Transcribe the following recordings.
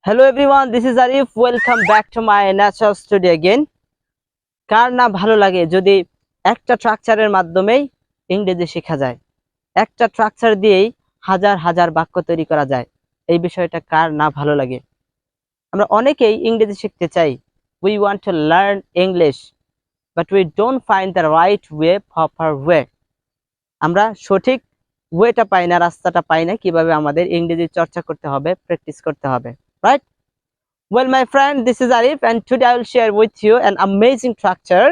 Hello everyone, this is Arif. Welcome back to my natural studio again. কার না ভালো লাগে যদি একটা স্ট্রাকচারের মাধ্যমেই ইংরেজি শেখা যায়, একটা স্ট্রাকচার দিয়েই হাজার হাজার বাক্য তৈরি করা যায়। এই বিষয়টা কার না ভালো লাগে? আমরা অনেকেই ইংরেজি শিখতে চাই। We want to learn English, but we don't find the right way, proper way. আমরা সঠিক ওয়েটা পাই না, রাস্তাটা পাই না কিভাবে আমাদের ইংরেজি চর্চা করতে হবে, প্র্যাকটিস করতে হবে, right? Well, my friend, this is Arif, and today I will share with you an amazing structure.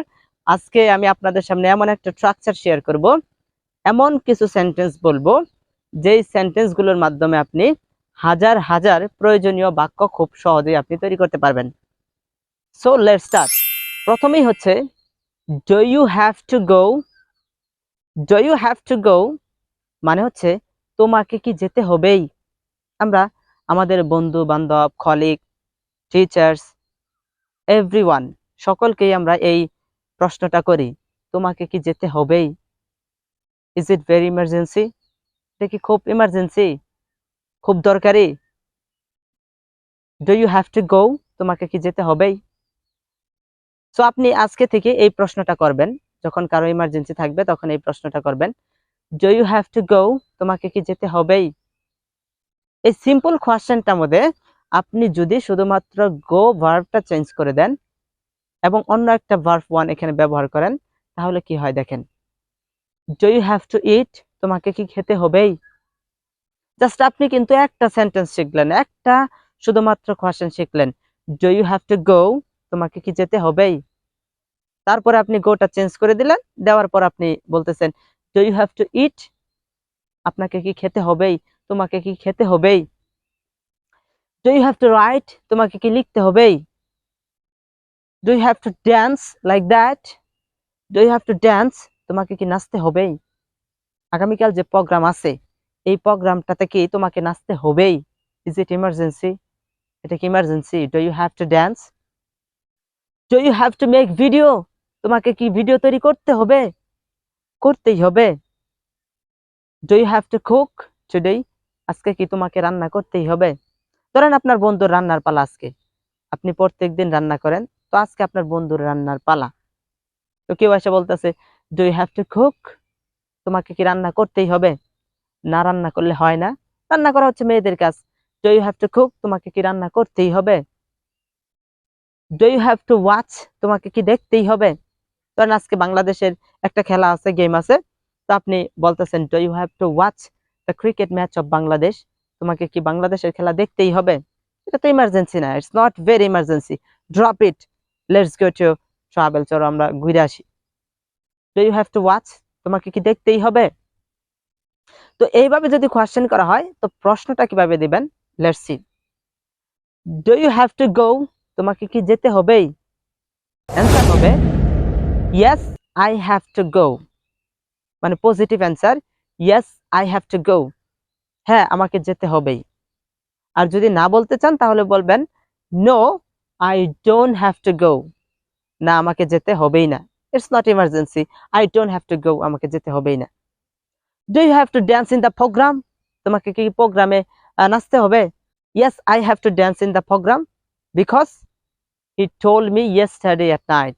আজকে আমি আপনাদের সামনে এমন একটা স্ট্রাকচার শেয়ার করব, এমন কিছু সেন্টেন্স বলবো যেই সেন্টেন্সগুলোর মাধ্যমে আপনি হাজার হাজার প্রয়োজনীয় বাক্য খুব সহজেই আপনি তৈরি করতে পারবেন। So let's start. প্রথমেই হচ্ছে do you have to go. Do you have to go মানে হচ্ছে তোমাকে কি যেতে হবেই। আমরা আমাদের বন্ধু বান্ধব, কলিগ, টিচার্স, এভরিওয়ান, সকলকেই আমরা এই প্রশ্নটা করি, তোমাকে কি যেতে হবেই? Is it very emergency? এটা কি খুব ইমার্জেন্সি, খুব দরকারি? Do you have to go, তোমাকে কি যেতে হবেই? সো আপনি আজকে থেকে এই প্রশ্নটা করবেন, যখন কারো ইমার্জেন্সি থাকবে তখন এই প্রশ্নটা করবেন, do you have to go, তোমাকে কি যেতে হবেই? এই সিম্পল কোয়েশ্চেনটার মধ্যে আপনি যদি শুধুমাত্র গো ভার্বটা চেঞ্জ করে দেন এবং অন্য একটা ভার্ব ওয়ান এখানে ব্যবহার করেন, তাহলে কি হয় দেখেন। ডু ইউ হ্যাভ টু ইট, তোমাকে কি খেতে হবেই? জাস্ট আপনি কিন্তু একটা সেন্টেন্স শিখলেন, একটা শুধুমাত্র কোয়েশ্চেন শিখলেন, do you have to go, তোমাকে কি যেতে হবেই? তারপরে আপনি গোটা চেঞ্জ করে দিলেন, দেওয়ার পর আপনি বলতেছেন do you have to eat, আপনাকে কি খেতে হবেই, তোমাকে কি খেতে হবেই? Do you have to write, তোমাকে কি লিখতে হবেই? Do you have to dance like that, do you have to dance, তোমাকে কি নাচতে হবেই? আগামীকাল যে প্রোগ্রাম আছে, এই প্রোগ্রামটাতে কি তোমাকে নাচতে হবেই? Is it emergency? এটা কি emergency? Do you have to dance? Do you have to make video, তোমাকে কি ভিডিও তৈরি করতে হবে? করতেই হবে। Do you have to cook today, আজকে কি তোমাকে রান্না করতেই হবে? ধরেন আপনার বন্ধুর রান্নার পালা আজকে, আপনি প্রত্যেকদিন রান্না করেন, তো আজকে আপনার বন্ধুর রান্নার পালা, তো কেউ এসে বলতেছে do you have to cook, তোমাকে কি রান্না করতেই হবে? না, রান্না করলে হয় না, রান্না করা হচ্ছে মেয়েদের কাজ। Do you have to cook, তোমাকে কি রান্না করতেই হবে? Do you have to watch, তোমাকে কি দেখতেই হবে? ধরেন আজকে বাংলাদেশের একটা খেলা আছে, গেম আছে, তো আপনি বলতেছেন do you have to watch the cricket match of Bangladesh, তোমাকে কি বাংলাদেশের খেলা দেখতেই হবে? এটা তো ইমার্জেন্সি না, it's not very emergency, drop it, let's go to travel, চলো আমরা ঘুরে আসি। Do you have to watch, তোমাকে কি দেখতেই হবে? তো এইভাবে যদি কোয়েশ্চেন করা হয়, তো প্রশ্নটা কিভাবে দিবেন, let's see. Do you have to go, তোমাকে কি যেতে হবেই? অ্যান্সার হবে yes I have to go, মানে positive answer, yes I have to go, হ্যাঁ আমাকে যেতে হবেই। আর যদি না বলতে চান তাহলে বলবেন no I don't have to go, না আমাকে যেতে হবেই না, it's not emergency, I don't have to go, আমাকে যেতে হবেই না। Do you have to dance in the programme, তোমাকে কি প্রোগ্রামে নাচতে হবে? Yes I have to dance in the programme because he told me yesterday at night,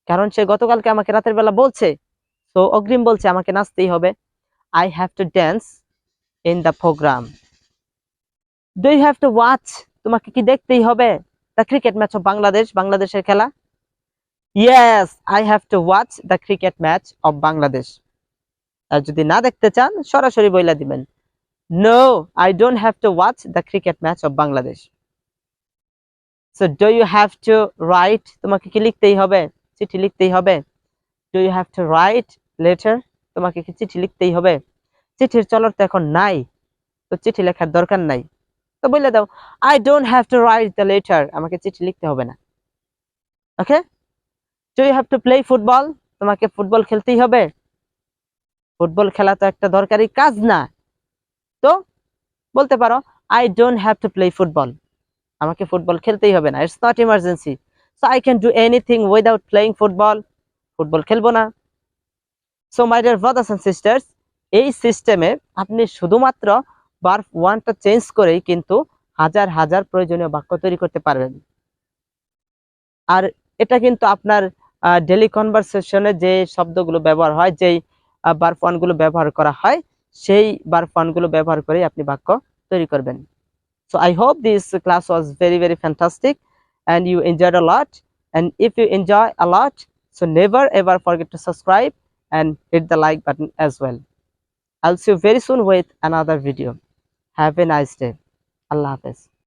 কারণ সে গতকালকে আমাকে রাতের বেলা বলছে, তো অগ্রিম বলছে আমাকে নাচতেই হবে। I have to dance in the programme. Do you have to watch, তোমাকে কি দেখতেই হবে the cricket match of Bangladesh, বাংলাদেশের খেলা? Yes I have to watch the cricket match of Bangladesh. আর যদি না দেখতে চান সরাসরি বইলা দিবেন no I don't have to watch the cricket match of Bangladesh. So do you have to write, তোমাকে কি লিখতেই হবে, চিঠি লিখতেই হবে? Do you have to write letter, তোমাকে কি চিঠি লিখতেই হবে? চিঠির চলন তো এখন নাই, তো চিঠি লেখার দরকার নাই, তো বলে দাও I don't have to write the letter, আমাকে চিঠি লিখতে হবে না। Okay. Do you have to play football, তোমাকে ফুটবল খেলতেই হবে? ফুটবল খেলা তো একটা দরকারি কাজ না, তো বলতে পারো I don't have to play football, আমাকে ফুটবল খেলতেই হবে না, it's not emergency, so I can do anything without playing football, football খেলবো না। So my dear brothers and sisters, এই সিস্টেমে আপনি শুধুমাত্র ভার্ব ওয়ানটা চেঞ্জ করেই কিন্তু হাজার হাজার প্রয়োজনীয় বাক্য তৈরি করতে পারবেন। আর এটা কিন্তু আপনার ডেইলি কনভারসেশনে যে শব্দগুলো ব্যবহার হয়, যেই ভার্ব ফর্মগুলো ব্যবহার করা হয়, সেই ভার্ব ফর্মগুলো ব্যবহার করে আপনি বাক্য তৈরি করবেন। So I hope this class was very fantastic and you enjoyed a lot. And if you enjoy a lot, so never ever forget to subscribe and hit the like button as well. I'll see you very soon with another video. Have a nice day. Allah Hafiz.